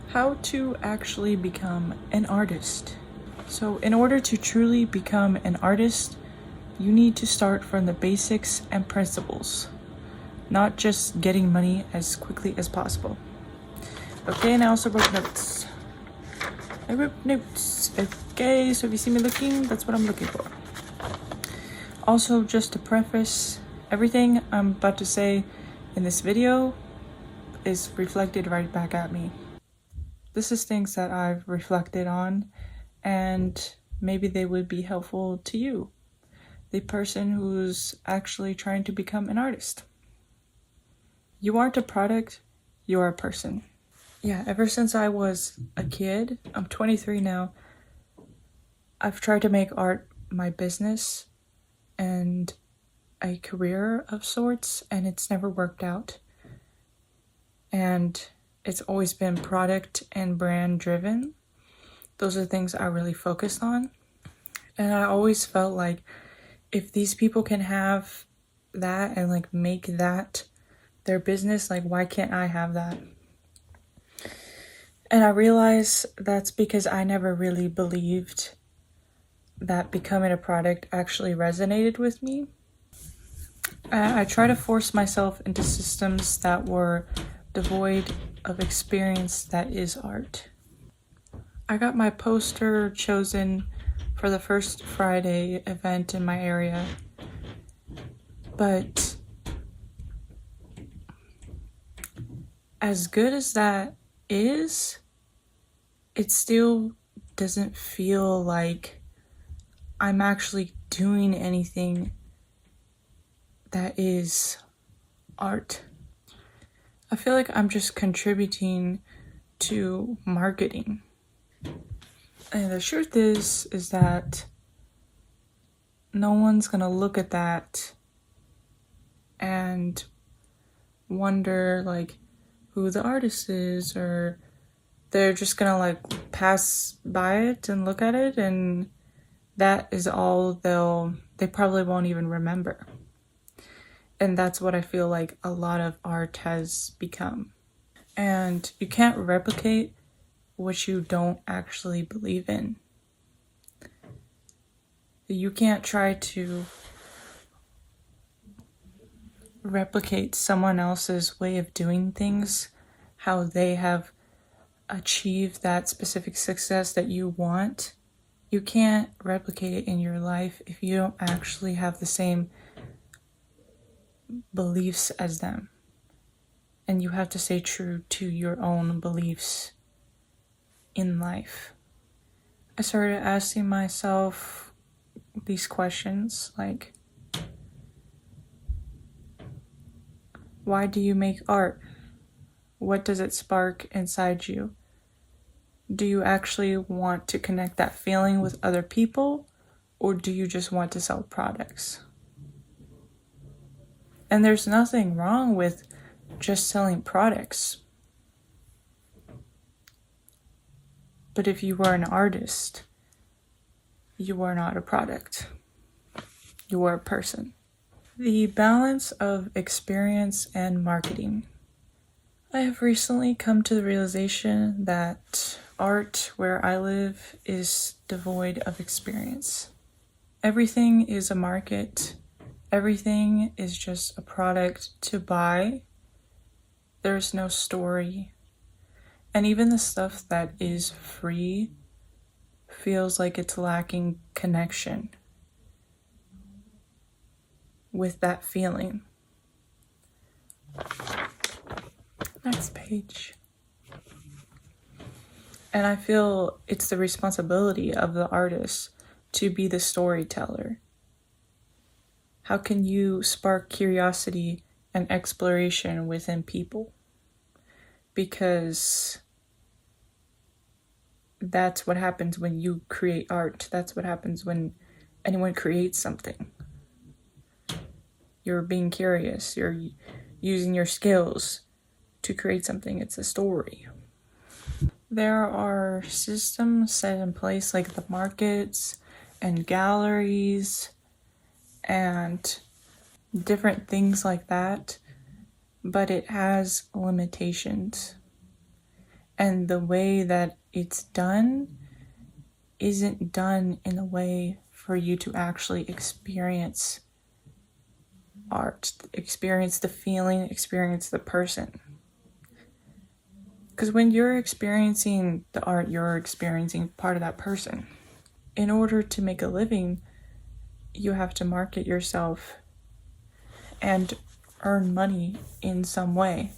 How to actually become an artist. So in order to truly become an artist, you need to start from the basics and principles, not just getting money as quickly as possible. Okay, and I also wrote notes. I wrote notes. Okay, so if you see me looking, that's what I'm looking for. Also, just to preface, everything I'm about to say in this video is reflected right back at me. This is things that I've reflected on, and maybe they would be helpful to you, the person who's actually trying to become an artist. You aren't a product, you're a person. Yeah, ever since I was a kid, I'm 23 now, I've tried to make art my business and a career of sorts, and it's never worked out. And it's always been product and brand driven. Those are the things I really focused on. And I always felt like if these people can have that and like make that their business, like why can't I have that? And I realized that's because I never really believed that becoming a product actually resonated with me. I try to force myself into systems that were devoid of experience that is art. I got my poster chosen for the first Friday event in my area, but as good as that is, it still doesn't feel like I'm actually doing anything that is art. I feel like I'm just contributing to marketing. And the truth is that no one's gonna look at that and wonder like who the artist is, or they're just gonna like pass by it and look at it, and that is all they probably won't even remember. And that's what I feel like a lot of art has become. And you can't replicate what you don't actually believe in. You can't try to replicate someone else's way of doing things, how they have achieved that specific success that you want. You can't replicate it in your life if you don't actually have the same beliefs as them. And you have to stay true to your own beliefs in life. I started asking myself these questions like, why do you make art? What does it spark inside you? Do you actually want to connect that feeling with other people, or do you just want to sell products? And there's nothing wrong with just selling products. But if you are an artist, you are not a product. You are a person. The balance of experience and marketing. I have recently come to the realization that art where I live is devoid of experience. Everything is a market. Everything is just a product to buy. There's no story. And even the stuff that is free feels like it's lacking connection with that feeling. Next page. And I feel it's the responsibility of the artist to be the storyteller. How can you spark curiosity and exploration within people? Because that's what happens when you create art. That's what happens when anyone creates something. You're being curious. You're using your skills to create something. It's a story. There are systems set in place like the markets and galleries and different things like that, but it has limitations. And the way that it's done isn't done in a way for you to actually experience art, experience the feeling, experience the person. Because when you're experiencing the art, you're experiencing part of that person. In order to make a living, you have to market yourself and earn money in some way.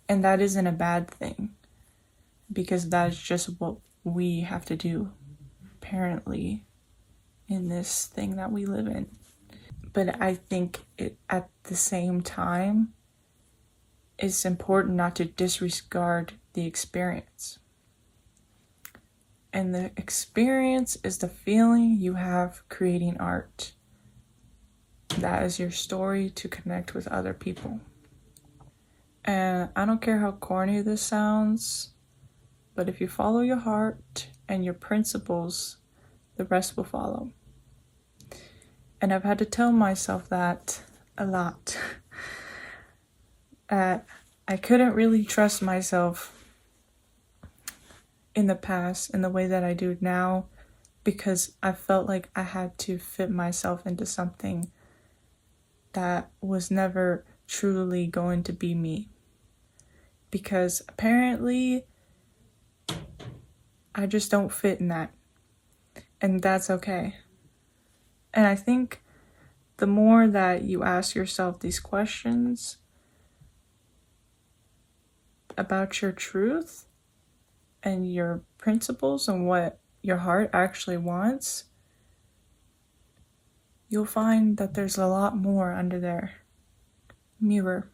And that isn't a bad thing, because that's just what we have to do, apparently, in this thing that we live in. But I think at the same time, it's important not to disregard the experience. And the experience is the feeling you have creating art. That is your story to connect with other people. And I don't care how corny this sounds, but if you follow your heart and your principles, the rest will follow. And I've had to tell myself that a lot. I couldn't really trust myself in the past in the way that I do now, because I felt like I had to fit myself into something that was never truly going to be me. Because apparently I just don't fit in that. And that's okay. And I think the more that you ask yourself these questions about your truth and your principles and what your heart actually wants, you'll find that there's a lot more under there. Mirror.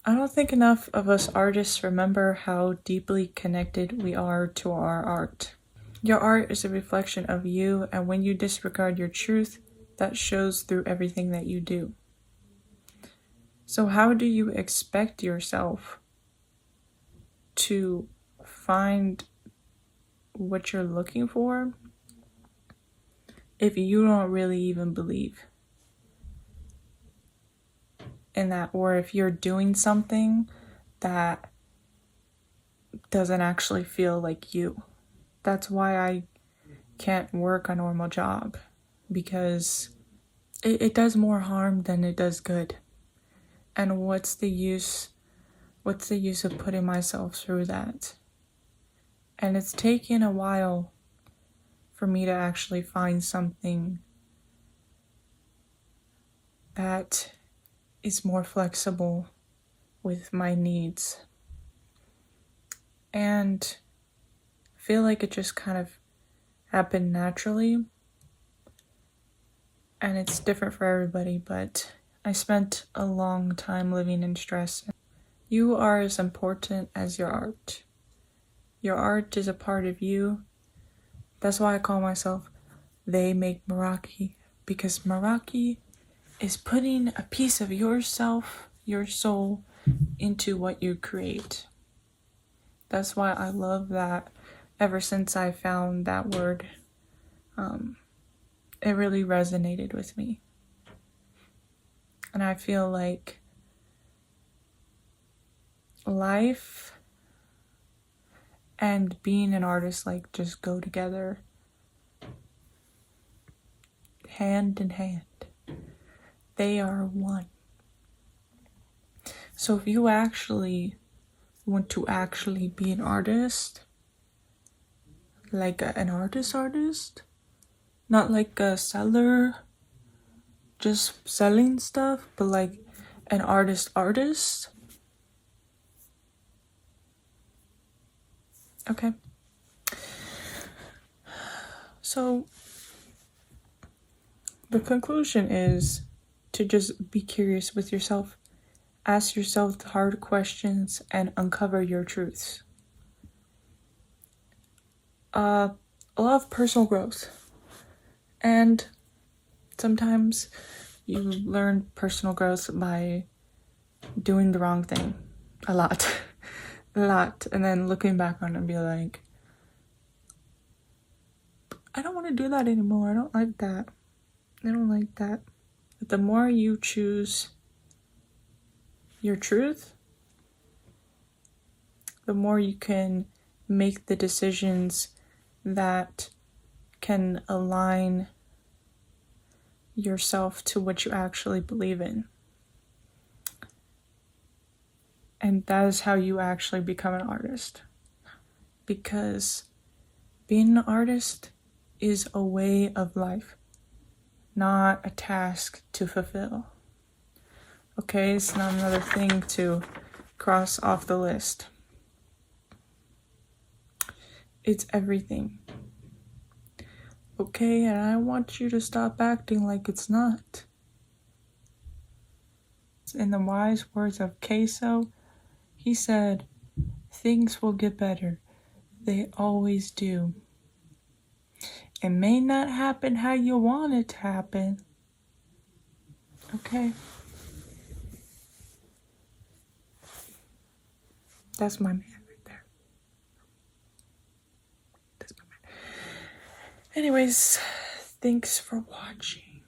I don't think enough of us artists remember how deeply connected we are to our art. Your art is a reflection of you, and when you disregard your truth, that shows through everything that you do. So how do you expect yourself to find what you're looking for if you don't really even believe in that, or if you're doing something that doesn't actually feel like you? That's why I can't work a normal job, because it does more harm than it does good. And what's the use of putting myself through that? And it's taken a while for me to actually find something that is more flexible with my needs. And I feel like it just kind of happened naturally. And it's different for everybody, but I spent a long time living in stress. You are as important as your art. Your art is a part of you. That's why I call myself They Make Meraki, because Meraki is putting a piece of yourself, your soul, into what you create. That's why I love that. Ever since I found that word, it really resonated with me. And I feel like life and being an artist like just go together hand in hand. They are one. So if you actually want to actually be an artist, like an artist, not like a seller just selling stuff, but like an artist. Okay. So the conclusion is to just be curious with yourself. Ask yourself the hard questions and uncover your truths. A lot of personal growth. And sometimes you learn personal growth by doing the wrong thing. A lot. And then looking back on it and be like, I don't want to do that anymore. I don't like that. But the more you choose your truth, the more you can make the decisions that can align yourself to what you actually believe in. And that is how you actually become an artist. Because being an artist is a way of life, not a task to fulfill. Okay, it's not another thing to cross off the list. It's everything. Okay, and I want you to stop acting like it's not. In the wise words of Queso, he said, "Things will get better. They always do. It may not happen how you want it to happen." Okay? That's my man right there. That's my man. Anyways, thanks for watching.